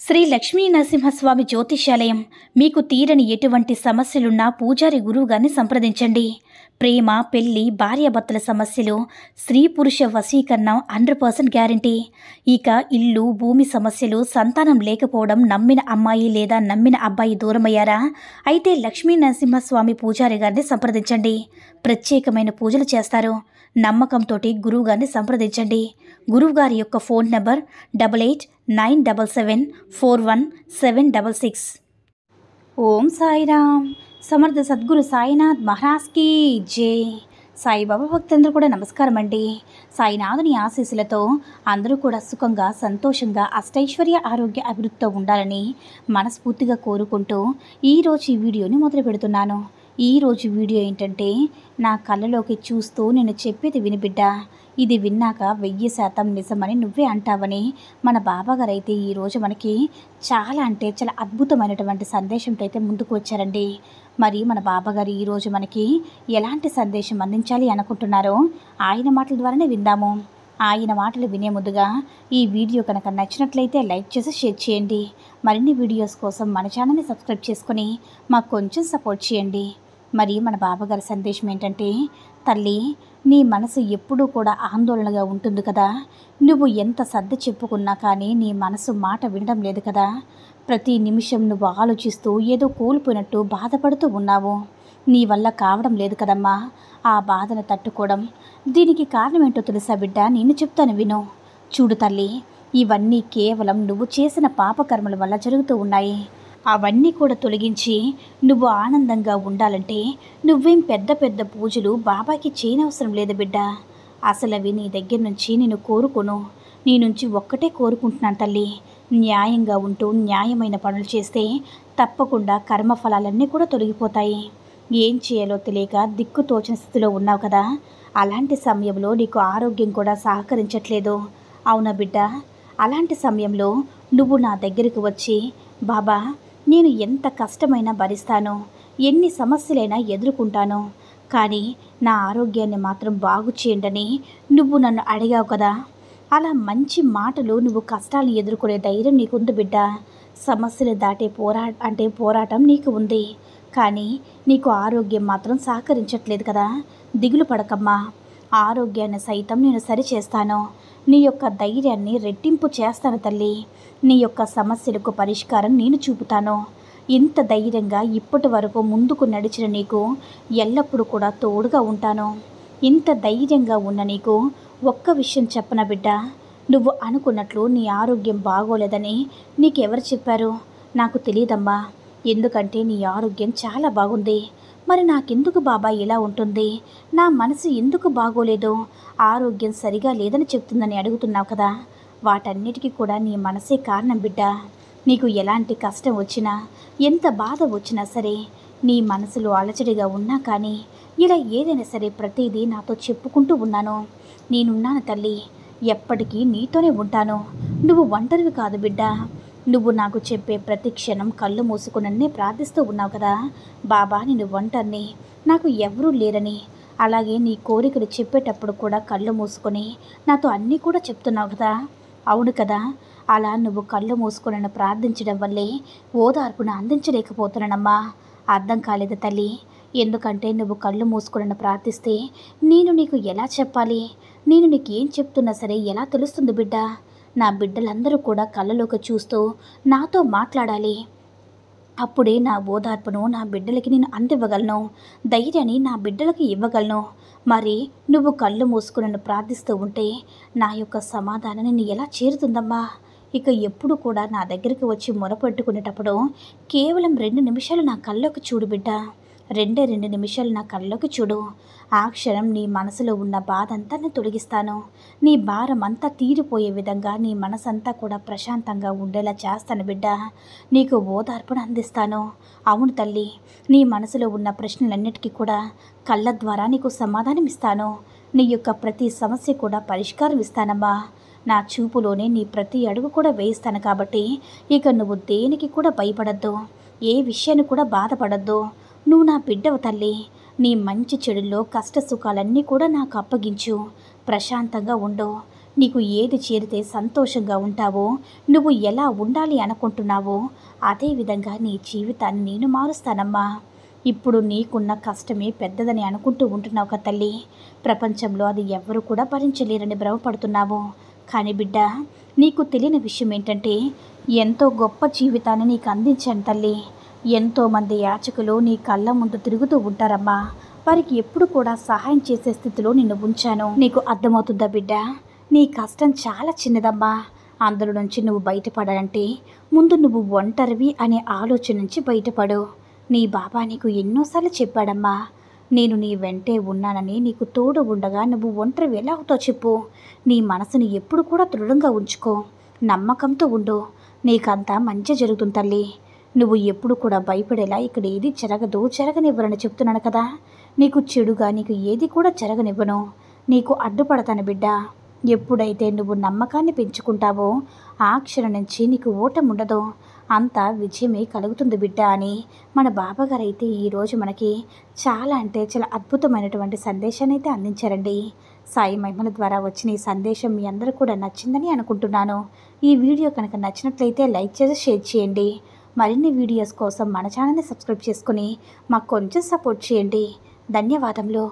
శ్రీ లక్ష్మీ నరసింహస్వామి జ్యోతిష్యాలయం మీకు తీరని ఎటువంటి సమస్యలున్నా పూజారి గురువుగారిని సంప్రదించండి. ప్రేమ, పెళ్లి, భార్యాభర్తల సమస్యలు, స్త్రీ పురుష వశీకరణం 100% గ్యారంటీ. ఇక ఇల్లు, భూమి సమస్యలు, సంతానం లేకపోవడం, నమ్మిన అమ్మాయి లేదా నమ్మిన అబ్బాయి దూరమయ్యారా? అయితే లక్ష్మీ నరసింహస్వామి పూజారి గారిని సంప్రదించండి. ప్రత్యేకమైన పూజలు చేస్తారు. నమ్మకంతోటి గురువుగారిని సంప్రదించండి. గురువుగారి యొక్క ఫోన్ నంబర్ 8897741766. ఓం సాయిరామ్. సమర్థ సద్గురు సాయినాథ్ మహారాజ్కి జై. సాయిబాబా భక్తులందరూ కూడా నమస్కారం అండి. సాయినాథుని ఆశీస్సులతో అందరూ కూడా సుఖంగా, సంతోషంగా, అష్టైశ్వర్య, ఆరోగ్య అభివృద్ధితో ఉండాలని మనస్ఫూర్తిగా కోరుకుంటూ ఈరోజు ఈ వీడియోని మొదలు పెడుతున్నాను. ఈరోజు వీడియో ఏంటంటే, నా కళ్ళలోకి చూస్తూ నేను చెప్పేది వినిబిడ్డ, ఇది విన్నాక 1000% నిజమని నువ్వే అంటావని మన బాబాగారు అయితే ఈరోజు మనకి చాలా చాలా అద్భుతమైనటువంటి సందేశంతో అయితే ముందుకు వచ్చారండి. మరి మన బాబాగారు ఈరోజు మనకి ఎలాంటి సందేశం అందించాలి అనుకుంటున్నారో ఆయన మాటల ద్వారానే విందాము. ఆయన మాటలు వినే ముందుగా ఈ వీడియో కనుక నచ్చినట్లయితే లైక్ చేసి షేర్ చేయండి. మరిన్ని వీడియోస్ కోసం మన ఛానల్ని సబ్స్క్రైబ్ చేసుకొని మాకు కొంచెం సపోర్ట్ చేయండి. మరి మన బాబాగారి సందేశం ఏంటంటే, తల్లి, నీ మనసు ఎప్పుడూ కూడా ఆందోళనగా ఉంటుంది కదా. నువ్వు ఎంత సర్ది చెప్పుకున్నా కానీ నీ మనసు మాట వినడం లేదు కదా. ప్రతి నిమిషం నువ్వు ఆలోచిస్తూ ఏదో కోల్పోయినట్టు బాధపడుతూ ఉన్నావు. నీ వల్ల కావడం లేదు కదమ్మా ఆ బాధను తట్టుకోవడం. దీనికి కారణం ఏంటో తెలుసా బిడ్డ? నేను చెప్తాను విను. చూడు తల్లి, ఇవన్నీ కేవలం నువ్వు చేసిన పాపకర్మల వల్ల జరుగుతూ ఉన్నాయి. అవన్నీ కూడా తొలగించి నువ్వు ఆనందంగా ఉండాలంటే నువ్వేం పెద్ద పెద్ద పూజలు బాబాకి చేయనవసరం లేదు బిడ్డ. అసలు అవి నీ దగ్గర నుంచి నేను కోరుకోను. నీ నుంచి ఒక్కటే కోరుకుంటున్నాను తల్లి. న్యాయంగా ఉంటూ న్యాయమైన పనులు చేస్తే తప్పకుండా కర్మఫలాలన్నీ కూడా తొలగిపోతాయి. ఏం చేయాలో తెలియక దిక్కుతోచిన స్థితిలో ఉన్నావు కదా. అలాంటి సమయంలో నీకు ఆరోగ్యం కూడా సహకరించట్లేదు. అవునా బిడ్డ? అలాంటి సమయంలో నువ్వు నా దగ్గరికి వచ్చి, బాబా, నేను ఎంత కష్టమైనా భరిస్తాను, ఎన్ని సమస్యలైనా ఎదుర్కొంటాను, కానీ నా ఆరోగ్యాన్ని మాత్రం బాగు చేయండి నువ్వు నన్ను అడిగావు కదా. అలా మంచి మాటలు, నువ్వు కష్టాలను ఎదుర్కొనే ధైర్యం నీకుంది బిడ్డ. సమస్యలు దాటే పోరాటం నీకు ఉంది. కానీ నీకు ఆరోగ్యం మాత్రం సహకరించట్లేదు కదా. దిగులు పడకమ్మా, ఆరోగ్యాన్ని సైతం నేను సరిచేస్తాను. నీ యొక్క ధైర్యాన్ని రెట్టింపు చేస్తాను తల్లి. నీ యొక్క సమస్యలకు పరిష్కారం నేను చూపుతాను. ఇంత ధైర్యంగా ఇప్పటి వరకు ముందుకు నడిచిన నీకు ఎల్లప్పుడూ కూడా తోడుగా ఉంటాను. ఇంత ధైర్యంగా ఉన్న నీకు ఒక్క విషయం చెప్పన బిడ్డ. నువ్వు అనుకున్నట్లు నీ ఆరోగ్యం బాగోలేదని నీకెవరు చెప్పారు? నాకు తెలియదమ్మా. ఎందుకంటే నీ ఆరోగ్యం చాలా బాగుంది. మరి నాకెందుకు బాబా ఇలా ఉంటుంది? నా మనసు ఎందుకు బాగోలేదు, ఆరోగ్యం సరిగా లేదని చెప్తుందని అడుగుతున్నావు కదా. వాటన్నిటికీ కూడా నీ మనసే కారణం బిడ్డ. నీకు ఎలాంటి కష్టం వచ్చినా, ఎంత బాధ వచ్చినా సరే, నీ మనసులో అలచడిగా ఉన్నా కానీ ఇలా ఏదైనా సరే ప్రతిదీ నాతో చెప్పుకుంటూ ఉన్నాను. నేనున్నాను తల్లి, ఎప్పటికీ నీతోనే ఉంటాను. నువ్వు ఒంటరివి కాదు బిడ్డ. నువ్వు నాకు చెప్పే ప్రతి క్షణం కళ్ళు మూసుకునన్నే ప్రార్థిస్తూ ఉన్నావు కదా. బాబా, నేను ఒంటరిని, నాకు ఎవరూ లేరని. అలాగే నీ కోరికలు చెప్పేటప్పుడు కూడా కళ్ళు మూసుకొని నాతో అన్నీ కూడా చెప్తున్నావు కదా. అవును కదా. అలా నువ్వు కళ్ళు మూసుకొని నన్ను ప్రార్థించడం వల్లే ఓదార్పును అందించలేకపోతున్నానమ్మా. అర్థం కాలేదు తల్లి. ఎందుకంటే నువ్వు కళ్ళు మూసుకొని నన్ను ప్రార్థిస్తే నేను నీకు ఎలా చెప్పాలి? నేను నీకు ఏం చెప్తున్నా సరే ఎలా తెలుస్తుంది బిడ్డ? నా బిడ్డలందరూ కూడా కళ్ళలోకి చూస్తూ నాతో మాట్లాడాలి. అప్పుడే నా ఓదార్పును నా బిడ్డలకి నేను అందివ్వగలను, ధైర్యాన్ని నా బిడ్డలకి ఇవ్వగలను. మరి నువ్వు కళ్ళు మూసుకుని నన్ను ప్రార్థిస్తూ ఉంటే నా యొక్క సమాధానం నిన్ను ఎలా చేరుతుందమ్మా? ఇక ఎప్పుడు కూడా నా దగ్గరికి వచ్చి మొరపెట్టుకునేటప్పుడు కేవలం 2 నిమిషాలు నా కళ్ళలోకి చూడు బిడ్డ. 2 నిమిషాలు నా కళ్ళలోకి చూడు. ఆ క్షణం నీ మనసులో ఉన్న బాధ అంతా నేను తొలగిస్తాను. నీ భారం అంతా తీరిపోయే విధంగా నీ మనసంతా కూడా ప్రశాంతంగా ఉండేలా చేస్తాను బిడ్డ. నీకు ఓదార్పును అందిస్తాను. అవును తల్లి, నీ మనసులో ఉన్న ప్రశ్నలన్నిటికీ కూడా కళ్ళ ద్వారా నీకు సమాధానం ఇస్తాను. నీ యొక్క ప్రతి సమస్య కూడా పరిష్కారం ఇస్తానమ్మా. నా చూపులోనే నీ ప్రతి అడుగు కూడా వేయిస్తాను కాబట్టి ఇక నువ్వు దేనికి కూడా భయపడద్దు, ఏ విషయాన్ని కూడా బాధపడద్దు. నువ్వు నా బిడ్డవు తల్లి. నీ మంచి చెడుల్లో కష్ట సుఖాలన్నీ కూడా నాకు అప్పగించు. ప్రశాంతంగా ఉండు. నీకు ఏది చేరితే సంతోషంగా ఉంటావో, నువ్వు ఎలా ఉండాలి అనుకుంటున్నావో అదే విధంగా నీ జీవితాన్ని నేను మారుస్తానమ్మా. ఇప్పుడు నీకున్న కష్టమే పెద్దదని అనుకుంటూ ఉంటున్నావు కదా తల్లి. ప్రపంచంలో అది ఎవ్వరూ కూడా భరించలేరని భ్రమపడుతున్నావు. కానీ బిడ్డ, నీకు తెలియని విషయం ఏంటంటే ఎంతో గొప్ప జీవితాన్ని నీకు అందించాను తల్లి. ఎంతోమంది యాచకులు నీ కళ్ళ ముందు తిరుగుతూ ఉంటారమ్మా. వారికి ఎప్పుడు కూడా సహాయం చేసే స్థితిలో నిన్ను ఉంచాను. నీకు అర్థమవుతుందా బిడ్డ? నీ కష్టం చాలా చిన్నదమ్మా. అందులో నుంచి నువ్వు బయటపడాలంటే ముందు నువ్వు ఒంటరివి అనే ఆలోచన నుంచి బయటపడు. నీ బాబా నీకు ఎన్నోసార్లు చెప్పాడమ్మా, నేను నీ వెంటే ఉన్నానని. నీకు తోడు ఉండగా నువ్వు ఒంటరి ఎలా అవుతావు చెప్పు? నీ మనసుని ఎప్పుడు కూడా దృఢంగా ఉంచుకో, నమ్మకంతో ఉండు. నీకంతా మంచి జరుగుతుంది తల్లి. నువ్వు ఎప్పుడు కూడా భయపడేలా ఇక్కడ ఏది జరగనివ్వరని చెప్తున్నాను కదా. నీకు చెడుగా నీకు ఏది కూడా జరగనివ్వను. నీకు అడ్డుపడతాను బిడ్డ. ఎప్పుడైతే నువ్వు నమ్మకాన్ని పెంచుకుంటావో ఆ క్షణం నుంచి నీకు ఓటమి ఉండదు. అంతా విజయమే కలుగుతుంది బిడ్డ అని మన బాబాగారు అయితే ఈరోజు మనకి చాలా అంటే చాలా అద్భుతమైనటువంటి సందేశాన్ని అయితే అందించారండి. సాయి మహిమల ద్వారా వచ్చిన ఈ సందేశం మీ అందరూ కూడా నచ్చిందని అనుకుంటున్నాను. ఈ వీడియో కనుక నచ్చినట్లయితే లైక్ చేసి షేర్ చేయండి. మరిన్ని వీడియోస్ కోసం మన ఛానల్ని సబ్స్క్రైబ్ చేసుకుని మాకు కొంచెం సపోర్ట్ చేయండి. ధన్యవాదములు.